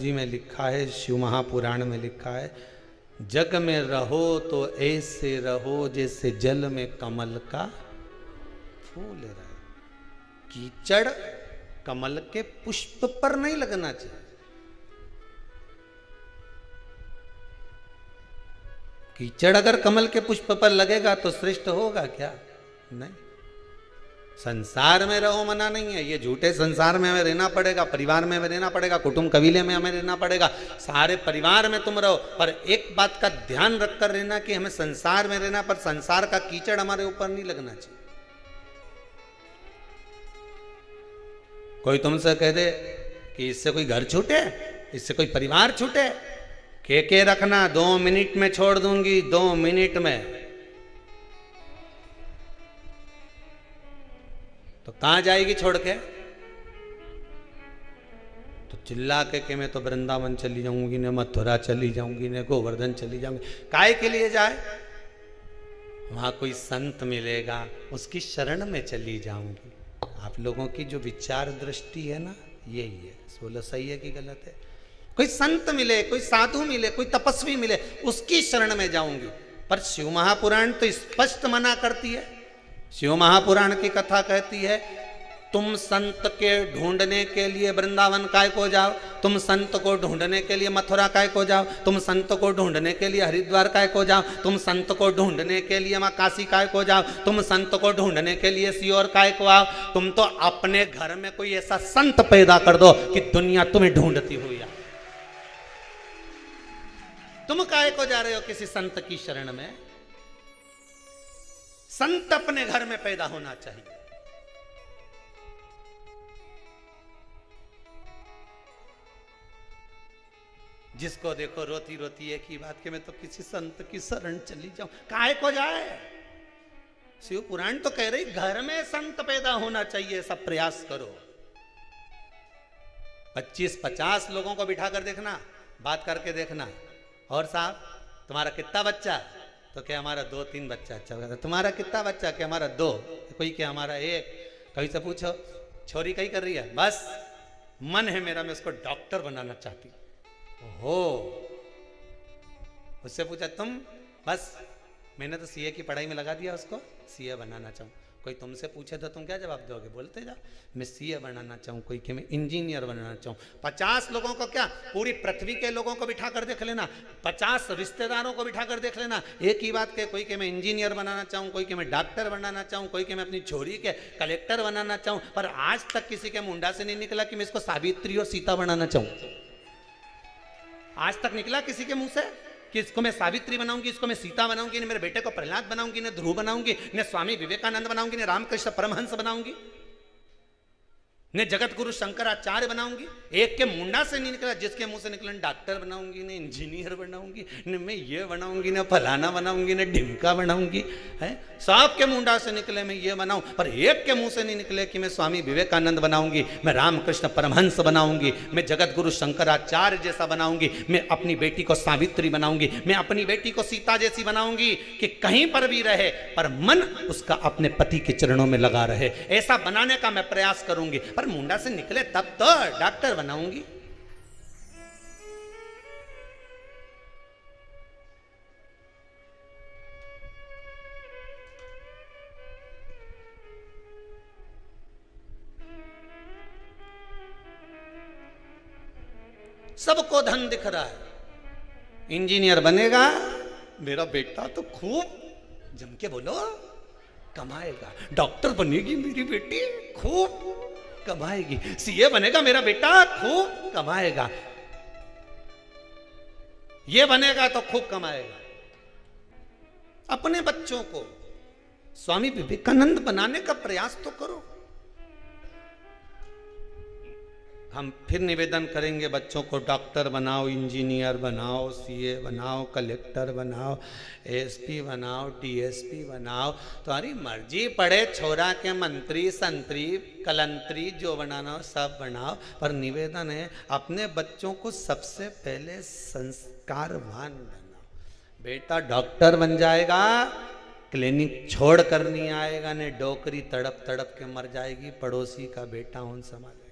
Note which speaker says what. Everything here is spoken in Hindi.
Speaker 1: जी में लिखा है, शिव महापुराण में लिखा है, जग में रहो तो ऐसे रहो जैसे जल में कमल का फूल रहे। कीचड़ कमल के पुष्प पर नहीं लगना चाहिए। कीचड़ अगर कमल के पुष्प पर लगेगा तो श्रेष्ठ होगा क्या? नहीं। संसार में रहो मना नहीं है, ये झूठे संसार में हमें रहना पड़ेगा, परिवार में हमें रहना पड़ेगा, कुटुंब कबीले में हमें रहना पड़ेगा, सारे परिवार में तुम रहो, पर एक बात का ध्यान रखकर रहना कि हमें संसार में रहना, पर संसार का कीचड़ हमारे ऊपर नहीं लगना चाहिए। कोई तुमसे कह दे कि इससे कोई घर छूटे, इससे कोई परिवार छूटे, के रखना 2 मिनट में छोड़ दूंगी, 2 मिनट में, तो कहां जाएगी छोड़ के? तो चिल्ला के मैं तो वृंदावन चली जाऊंगी, ने मथुरा चली जाऊंगी, ने गोवर्धन चली जाऊंगी। काय के लिए जाए? वहां कोई संत मिलेगा, उसकी शरण में चली जाऊंगी। आप लोगों की जो विचार दृष्टि है ना, यही है। बोलो सही है कि गलत है? कोई संत मिले, कोई साधु मिले, कोई तपस्वी मिले, उसकी शरण में जाऊंगी। पर शिव महापुराण तो स्पष्ट मना करती है। शिव महापुराण की कथा कहती है, तुम संत के ढूंढने के लिए वृंदावन काय को जाओ, तुम संत को ढूंढने के लिए मथुरा काय को जाओ, तुम संत को ढूंढने के लिए हरिद्वार काय को जाओ, तुम संत को ढूंढने के लिए मां काशी काय को जाओ, तुम संत को ढूंढने के लिए सीओर काय को आओ। तुम तो अपने घर में कोई ऐसा संत पैदा कर दो कि दुनिया तुम्हें ढूंढती हुई आए। तुम काय को जा रहे हो किसी संत की शरण में? संत अपने घर में पैदा होना चाहिए। जिसको देखो रोती रोती एक ही बात कि मैं तो किसी संत की शरण चली जाऊं। काहे को जाए? शिव पुराण तो कह रही घर में संत पैदा होना चाहिए, सब प्रयास करो। 25-50 लोगों को बिठा कर देखना, बात करके देखना, और साहब तुम्हारा कितना बच्चा? तो क्या हमारा 2-3 बच्चा। अच्छा, तुम्हारा कितना बच्चा? क्या हमारा 2, कोई क्या हमारा 1। कहीं से पूछो छोरी कहीं कर रही है, बस मन है मेरा मैं उसको डॉक्टर बनाना चाहती। हो, उससे पूछा तुम? बस मैंने तो सीए की पढ़ाई में लगा दिया उसको, सीए बनाना चाहूँ। कोई तुमसे पूछे तो तुम क्या जवाब दोगे? बोलते जा मैं सीए बनाना चाहूँ, कोई कि मैं इंजीनियर बनाना चाहूँ। 50 लोगों को क्या, पूरी पृथ्वी के लोगों को बिठा कर देख लेना, 50 रिश्तेदारों को बिठा कर देख लेना, एक ही बात के, कोई कि मैं इंजीनियर बनाना चाहूँ, कोई कि मैं डॉक्टर बनाना चाहूँ, कोई कि मैं अपनी छोरी के कलेक्टर बनाना चाहूँ। पर आज तक किसी के मुंडा से नहीं निकला कि मैं इसको सावित्री और सीता बनाना चाहूँ। आज तक निकला किसी के मुंह से कि इसको मैं सावित्री बनाऊंगी, इसको मैं सीता बनाऊंगी, ने मेरे बेटे को प्रहलाद बनाऊंगी, ने ध्रुव बनाऊंगी, ने स्वामी विवेकानंद बनाऊंगी, ने रामकृष्ण परमहंस बनाऊंगी, ने जगत गुरु शंकराचार्य बनाऊंगी? एक के मुंडा से नहीं निकला। जिसके मुंह से निकला डॉक्टर बनाऊंगी, ने इंजीनियर बनाऊंगी, ने मैं ये बनाऊंगी, ने फलाना बनाऊंगी, ने ढिमका बनाऊंगी, है सब के मुंडा से निकले मैं ये बनाऊं, पर एक के मुंह से नहीं निकले कि मैं स्वामी विवेकानंद बनाऊंगी, मैं रामकृष्ण परमहंस बनाऊंगी, मैं जगत गुरु शंकराचार्य जैसा बनाऊंगी, मैं अपनी बेटी को सावित्री बनाऊंगी, मैं अपनी बेटी को सीता जैसी बनाऊंगी कि कहीं पर भी रहे पर मन उसका अपने पति के चरणों में लगा रहे। ऐसा बनाने का मैं प्रयास करूंगी। पर मुंडा से निकले तब तो डॉक्टर बनाऊंगी। सबको धन दिख रहा है, इंजीनियर बनेगा मेरा बेटा तो खूब जम के बोलो कमाएगा, डॉक्टर बनेगी मेरी बेटी खूब कमाएगी, सीए बनेगा मेरा बेटा खूब कमाएगा, ये बनेगा तो खूब कमाएगा। अपने बच्चों को स्वामी विवेकानंद बनाने का प्रयास तो करो। हम फिर निवेदन करेंगे बच्चों को डॉक्टर बनाओ, इंजीनियर बनाओ, सीए बनाओ, कलेक्टर बनाओ, एसपी बनाओ, डीएसपी बनाओ, तुम्हारी मर्जी, पड़े छोरा के मंत्री संतरी कलंतरी जो बनाना हो सब बनाओ। पर निवेदन है अपने बच्चों को सबसे पहले संस्कारवान बनाओ। बेटा डॉक्टर बन जाएगा, क्लिनिक छोड़ कर नहीं आएगा, ने डोकरी तड़प तड़प के मर जाएगी, पड़ोसी का बेटा उन संभाले।